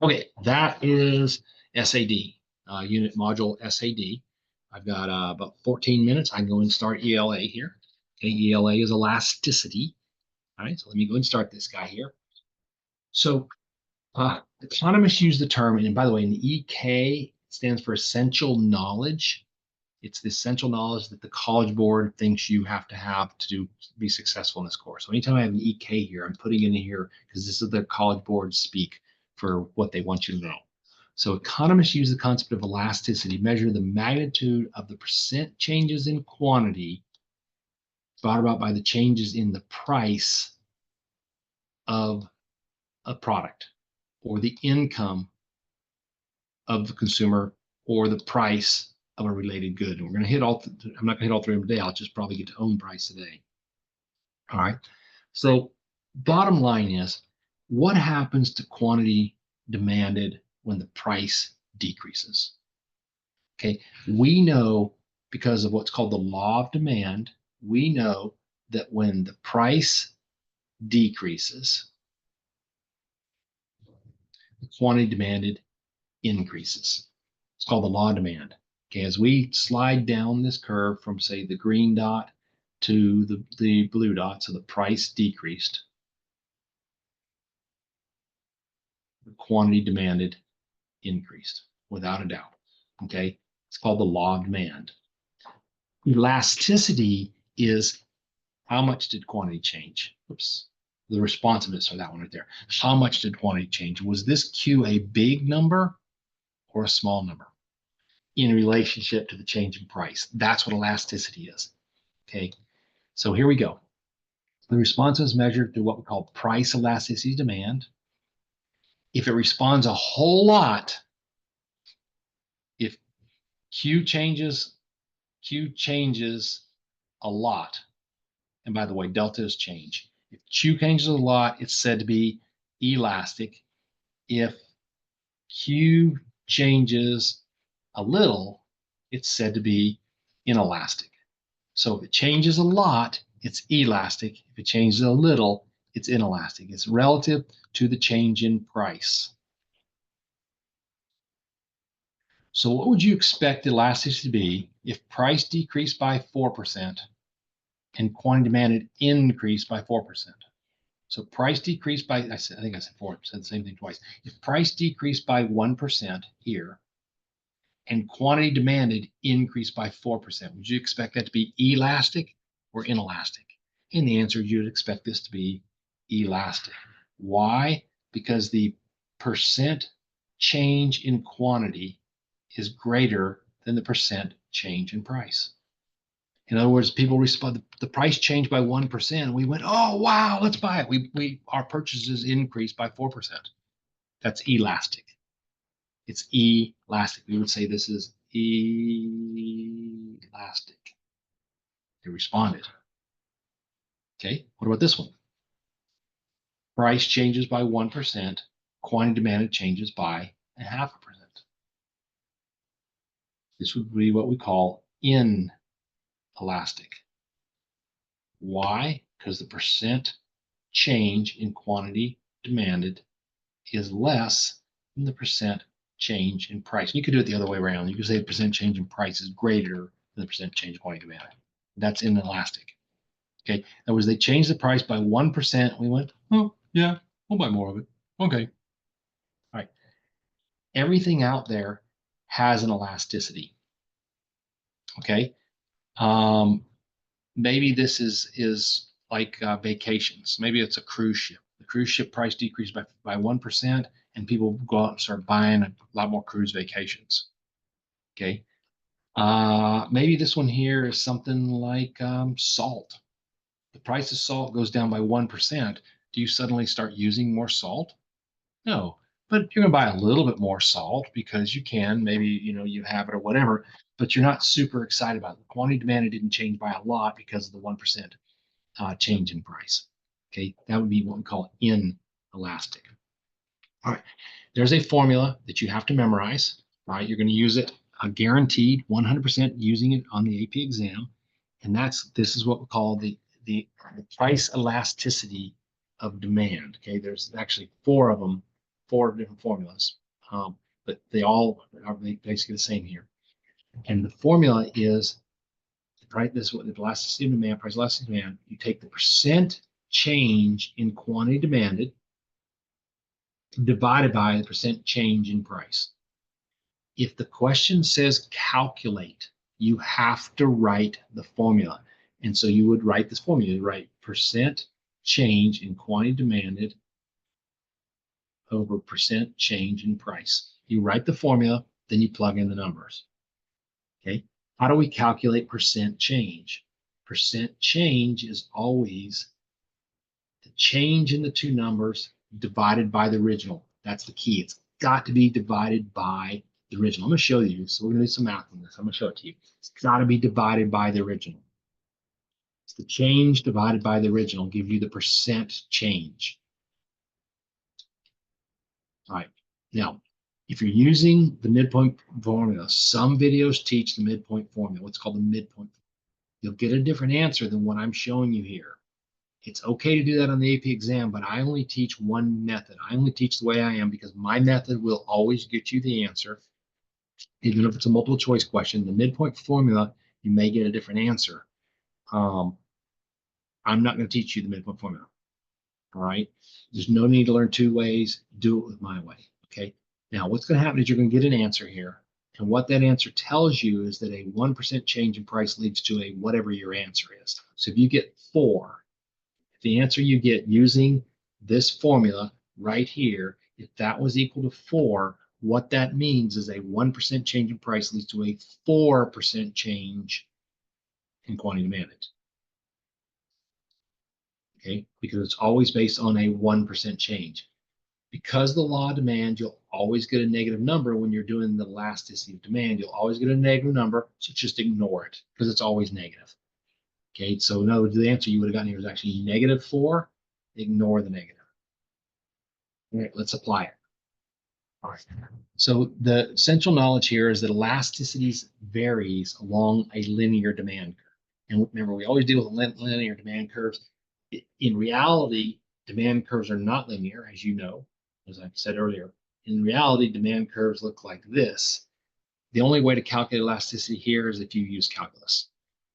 Okay, that is SAD, unit module SAD. I've got about 14 minutes. I can go and start ELA here. Okay, ELA is elasticity. All right, so let me go and start this guy here. So economists use the term, and by the way, in the EK stands for essential knowledge. It's the essential knowledge that the College Board thinks you have to be successful in this course. So anytime I have an EK here, I'm putting in here because this is the College Board speak for what they want you to know. So economists use the concept of elasticity, measure the magnitude of the percent changes in quantity brought about by the changes in the price of a product or the income of the consumer or the price of a related good. And we're going to hit all, I'm not going to hit all three of them today. I'll just probably get to own price today. All right. So bottom line is, what happens to quantity demanded when the price decreases? Okay. We know because of what's called the law of demand, we know that when the price decreases, the quantity demanded increases. It's called the law of demand. Okay, as we slide down this curve from, say, the green dot to the blue dot, so the price decreased, the quantity demanded increased, without a doubt. Okay, it's called the law of demand. Elasticity is how much did quantity change? Oops, the responsiveness for that one right there. How much did quantity change? Was this Q a big number or a small number in relationship to the change in price? That's what elasticity is. Okay, so here we go. The response is measured through what we call price elasticity demand. If it responds a whole lot, if Q changes a lot, and by the way, delta is change. If Q changes a lot, it's said to be elastic. If Q changes a little, it's said to be inelastic. So if it changes a lot, it's elastic. If it changes a little, it's inelastic. It's relative to the change in price. So what would you expect elasticity to be if price decreased by 4% and quantity demanded increased by 4%? So price decreased by, I think I said 4%, said the same thing twice. If price decreased by 1% here and quantity demanded increased by 4%, would you expect that to be elastic or inelastic? And the answer is you'd expect this to be elastic. Why? Because the percent change in quantity is greater than the percent change in price. In other words, people respond, the price changed by 1%. We went, oh, wow, let's buy it. Our purchases increased by 4%. That's elastic. It's elastic. We would say this is elastic. They responded. Okay, what about this one? Price changes by 1%, quantity demanded changes by 0.5%. This would be what we call inelastic. Why? Because the percent change in quantity demanded is less than the percent change in price. And you could do it the other way around. You could say the percent change in price is greater than the percent change in quantity demanded. That's inelastic. Okay, that was they changed the price by 1%. We went, oh yeah, we'll buy more of it. Okay. All right. Everything out there has an elasticity. Okay. Um, maybe this is like vacations. Maybe it's a cruise ship. The cruise ship price decreased by 1%, and people go out and start buying a lot more cruise vacations. Okay. Maybe this one here is something like salt. The price of salt goes down by 1%. Do you suddenly start using more salt? No, but you're going to buy a little bit more salt because you can. Maybe you have it or whatever, but you're not super excited about it. The quantity demanded didn't change by a lot because of the 1% change in price. Okay, that would be what we call inelastic. All right, there's a formula that you have to memorize. All right, you're going to use it guaranteed 100% using it on the AP exam, and this is what we call the price elasticity of demand. Okay, there's actually four of them, four different formulas, but they all are basically the same here. And the formula is right. This is what the elasticity of demand, price elasticity of demand. You take the percent change in quantity demanded divided by the percent change in price. If the question says calculate, you have to write the formula. And so you would write this formula. You write percent change in quantity demanded over percent change in price. You write the formula, then you plug in the numbers. Okay. How do we calculate percent change? Percent change is always the change in the two numbers divided by the original. That's the key. It's got to be divided by the original. I'm going to show you. So we're going to do some math on this. I'm going to show it to you. It's got to be divided by the original. It's the change divided by the original, give you the percent change. All right. Now, if you're using the midpoint formula, some videos teach the midpoint formula, what's called the midpoint. You'll get a different answer than what I'm showing you here. It's okay to do that on the AP exam, but I only teach one method. I only teach the way I am because my method will always get you the answer. Even if it's a multiple choice question, the midpoint formula, you may get a different answer. I'm not going to teach you the midpoint formula. All right. There's no need to learn two ways. Do it with my way. Okay. Now, what's going to happen is you're going to get an answer here. And what that answer tells you is that a 1% change in price leads to a whatever your answer is. So if you get 4, the answer you get using this formula right here, if that was equal to 4, what that means is a 1% change in price leads to a 4% change in quantity demanded. Okay, because it's always based on a 1% change. Because the law of demand, you'll always get a negative number when you're doing the elasticity of demand. You'll always get a negative number, so just ignore it because it's always negative. Okay, so in other words, the answer you would have gotten here is actually -4. Ignore the negative. All right, let's apply it. All right. So the essential knowledge here is that elasticities varies along a linear demand curve. And remember, we always deal with linear demand curves. In reality, demand curves are not linear, as you know, as I said earlier. In reality, demand curves look like this. The only way to calculate elasticity here is if you use calculus.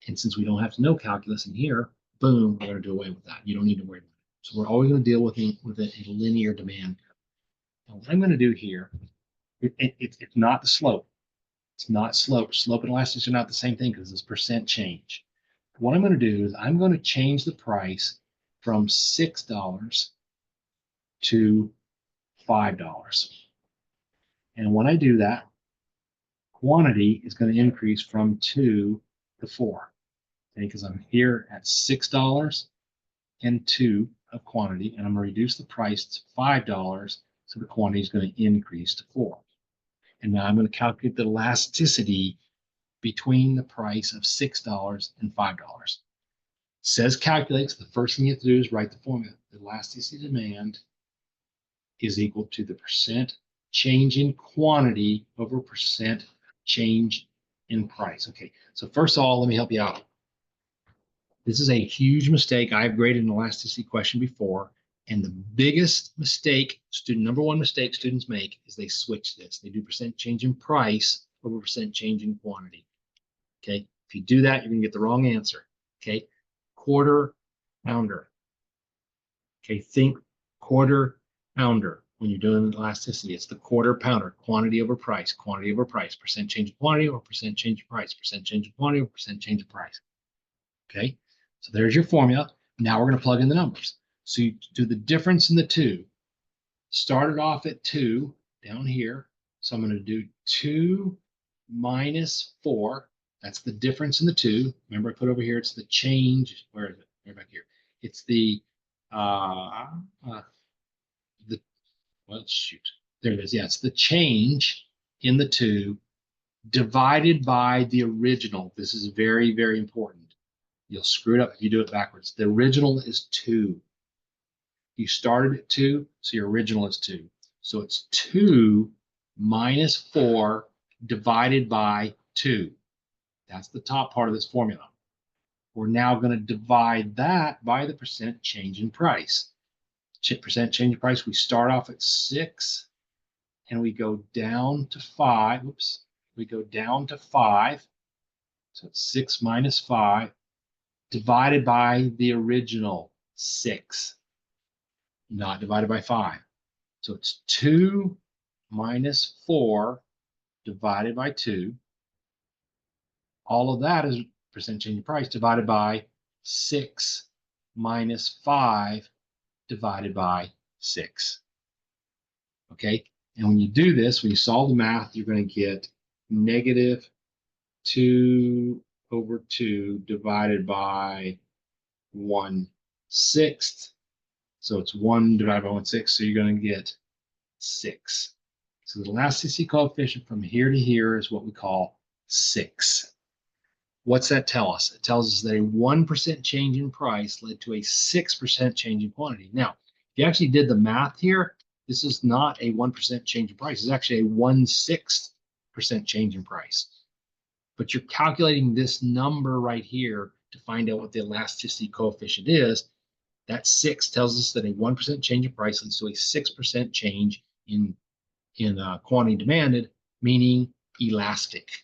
And since we don't have to know calculus in here, boom, we're going to do away with that. You don't need to worry about it. So we're always going to deal with a linear demand curve. Now, what I'm going to do here, it's not the slope. It's not slope. Slope and elasticity are not the same thing because it's percent change. What I'm going to do is I'm going to change the price from $6 to $5. And when I do that, quantity is going to increase from 2 to 4. Okay, because I'm here at $6 and 2 of quantity, and I'm going to reduce the price to $5, so the quantity is going to increase to 4. And now I'm going to calculate the elasticity between the price of $6 and $5. Says calculates, the first thing you have to do is write the formula. The elasticity of demand is equal to the percent change in quantity over percent change in price. Okay, so first of all, let me help you out. This is a huge mistake. I've graded an elasticity question before, and the biggest mistake, number one mistake students make is they switch this. They do percent change in price over percent change in quantity. Okay, if you do that, you're going to get the wrong answer. Okay, quarter pounder. Okay, think quarter pounder when you're doing elasticity. It's the quarter pounder, quantity over price, percent change of quantity over percent change of price, percent change of quantity over percent change of price. Okay, so there's your formula. Now we're going to plug in the numbers. So you do the difference in the two. Started off at 2 down here. So I'm going to do 2 minus 4. That's the difference in the two. Remember, I put over here, it's the change. Where is it? Right back here. It's the well, shoot. There it is. Yeah, it's the change in the two divided by the original. This is very, very important. You'll screw it up if you do it backwards. The original is 2. You started at 2, so your original is 2. So it's 2 minus 4 divided by 2. That's the top part of this formula. We're now going to divide that by the percent change in price. Percent change in price, we start off at 6 and we go down to 5. Oops, we go down to 5. So it's 6 minus 5 divided by the original 6, not divided by 5. So it's 2 minus 4 divided by 2. All of that is percent change in price divided by 6 minus 5 divided by 6. Okay, and when you do this, when you solve the math, you're going to get negative 2 over 2 divided by 1/6. So it's 1 divided by 1/6. So you're going to get 6. So the elasticity coefficient from here to here is what we call 6. What's that tell us? It tells us that a 1% change in price led to a 6% change in quantity. Now, if you actually did the math here, this is not a 1% change in price. It's actually a 1/6% change in price. But you're calculating this number right here to find out what the elasticity coefficient is. That 6 tells us that a 1% change in price leads to a 6% change in quantity demanded, meaning elastic.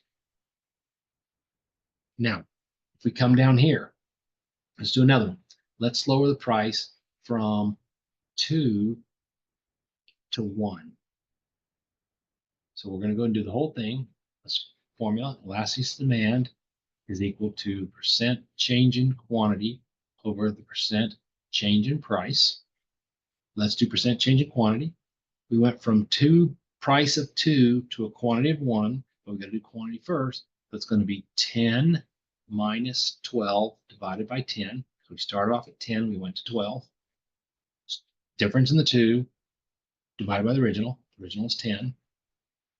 Now, if we come down here, let's do another one. Let's lower the price from 2 to 1. So we're going to go and do the whole thing. Let's formula elasticity demand is equal to percent change in quantity over the percent change in price. Let's do percent change in quantity. We went from price of 2 to a quantity of 1. But we've got to do quantity first. That's going to be 10 minus 12 divided by 10. So we started off at 10, we went to 12. Difference in the two divided by the original. The original is 10.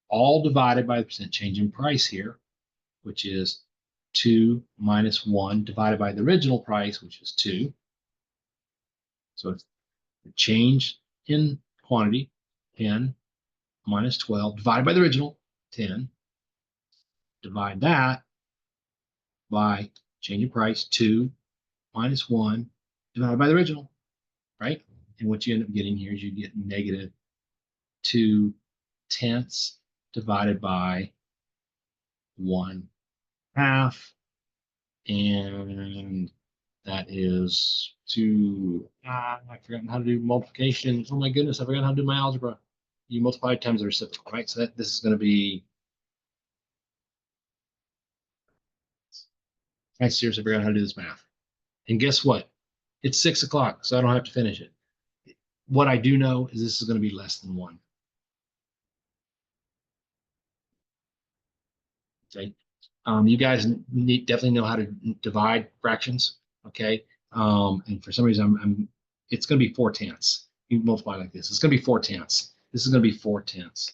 All divided by the percent change in price here, which is 2 minus 1 divided by the original price, which is 2. So it's the change in quantity, 10 minus 12 divided by the original, 10. Divide that by change in price, 2 minus 1 divided by the original, right? And what you end up getting here is you get negative 2/10 divided by 1/2. And that is I've forgotten how to do multiplication. Oh my goodness, I forgot how to do my algebra. You multiply times the reciprocal, right? So this is going to be, I seriously forgot how to do this math. And guess what? It's 6 o'clock, so I don't have to finish it. What I do know is this is going to be less than 1. Okay. You guys definitely know how to divide fractions. Okay. And for some reason, it's going to be 4/10. You multiply like this. It's going to be 4/10. This is going to be 4/10.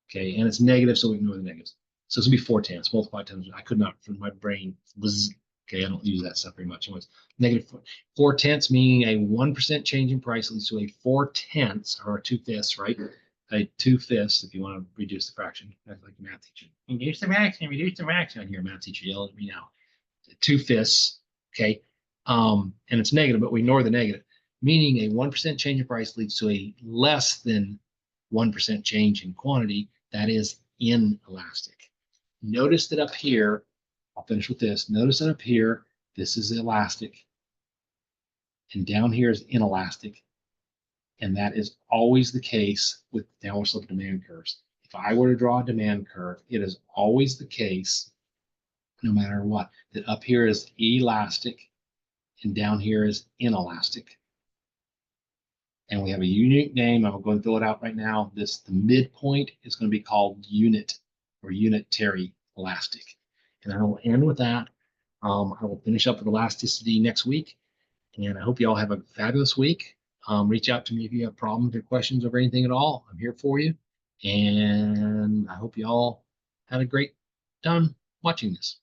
Okay. And it's negative, so we ignore the negatives. So it's going to be 4/10. Multiply times. I could not, from my brain was, okay, I don't use that stuff very much. Anyways, negative 4/10, meaning a 1% change in price leads to a 4/10 or 2/5, right? A 2/5 if you want to reduce the fraction. That's like a math teacher. Reduce the fraction, reduce the fraction. I hear a math teacher yelling at me now. 2/5, okay? And it's negative, but we ignore the negative, meaning a 1% change in price leads to a less than 1% change in quantity. That is inelastic. Notice that up here, I'll finish with this. Notice that up here, this is elastic. and down here is inelastic. And that is always the case with downward sloping demand curves. If I were to draw a demand curve, it is always the case, no matter what, that up here is elastic and down here is inelastic. And we have a unique name. I'm going to fill it out right now. The midpoint is going to be called unit or unitary elastic. And I will end with that. I will finish up with elasticity next week. And I hope you all have a fabulous week. Reach out to me if you have problems or questions over anything at all. I'm here for you. And I hope you all had a great time watching this.